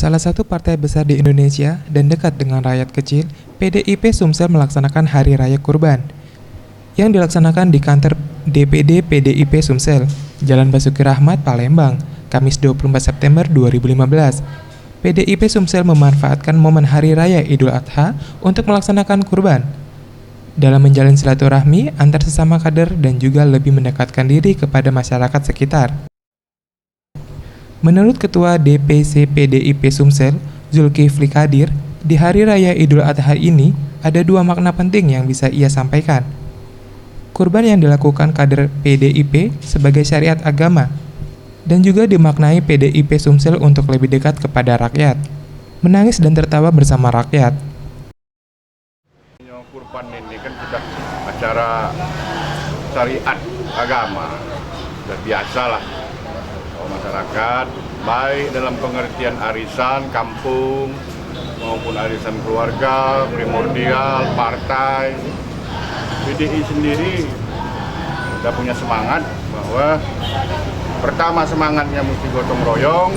Salah satu partai besar di Indonesia dan dekat dengan rakyat kecil, PDIP Sumsel melaksanakan Hari Raya Kurban yang dilaksanakan di kantor DPD PDIP Sumsel, Jalan Basuki Rahmat, Palembang, Kamis 24 September 2015. PDIP Sumsel memanfaatkan momen Hari Raya Idul Adha untuk melaksanakan kurban dalam menjalin silaturahmi antar sesama kader dan juga lebih mendekatkan diri kepada masyarakat sekitar. Menurut Ketua DPC PDIP Sumsel, Zulkifli Kadir, di Hari Raya Idul Adha ini ada dua makna penting yang bisa ia sampaikan. Kurban yang dilakukan kader PDIP sebagai syariat agama, dan juga dimaknai PDIP Sumsel untuk lebih dekat kepada rakyat, menangis dan tertawa bersama rakyat. Kurban ini kan sudah acara syariat agama, sudah biasa lah. Masyarakat, baik dalam pengertian arisan kampung maupun arisan keluarga, primordial, partai. PDI sendiri sudah punya semangat bahwa pertama semangatnya mesti gotong royong,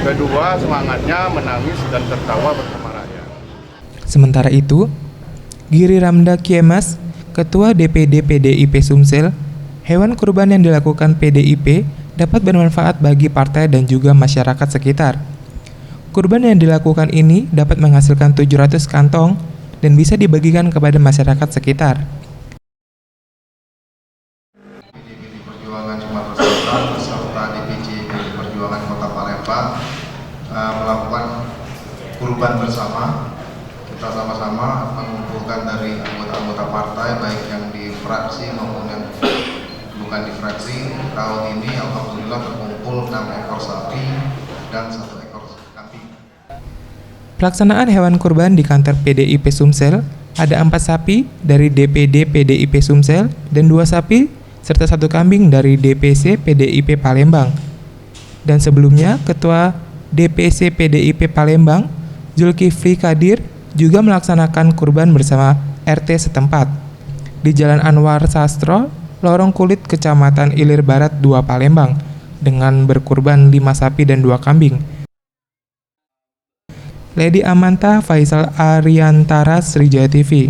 kedua semangatnya menangis dan tertawa bersama rakyat. Sementara itu, Giri Ramda Kiemas, Ketua DPD PDIP Sumsel, hewan kurban yang dilakukan PDIP dapat bermanfaat bagi partai dan juga masyarakat sekitar. Kurban yang dilakukan ini dapat menghasilkan 700 kantong dan bisa dibagikan kepada masyarakat sekitar. PDIP Perjuangan Sumatera Selatan beserta DPC PDIP Perjuangan Kota Palembang melakukan kurban bersama. Kita sama-sama mengumpulkan dari anggota-anggota partai baik yang di fraksi maupun yang bukan di fraksi. Tahun ini alhamdulillah terkumpul 6 ekor sapi dan 1 ekor kambing. Pelaksanaan hewan kurban di kantor PDIP Sumsel ada 4 sapi dari DPD PDIP Sumsel dan 2 sapi serta 1 kambing dari DPC PDIP Palembang. Dan sebelumnya Ketua DPC PDIP Palembang, Zulkifli Kadir, juga melaksanakan kurban bersama RT setempat di Jalan Anwar Sastro, Lorong Kulit, Kecamatan Ilir Barat 2 Palembang, dengan berkurban 5 sapi dan 2 kambing. Lady Amanta Faisal Ariantara, Sriwijaya TV.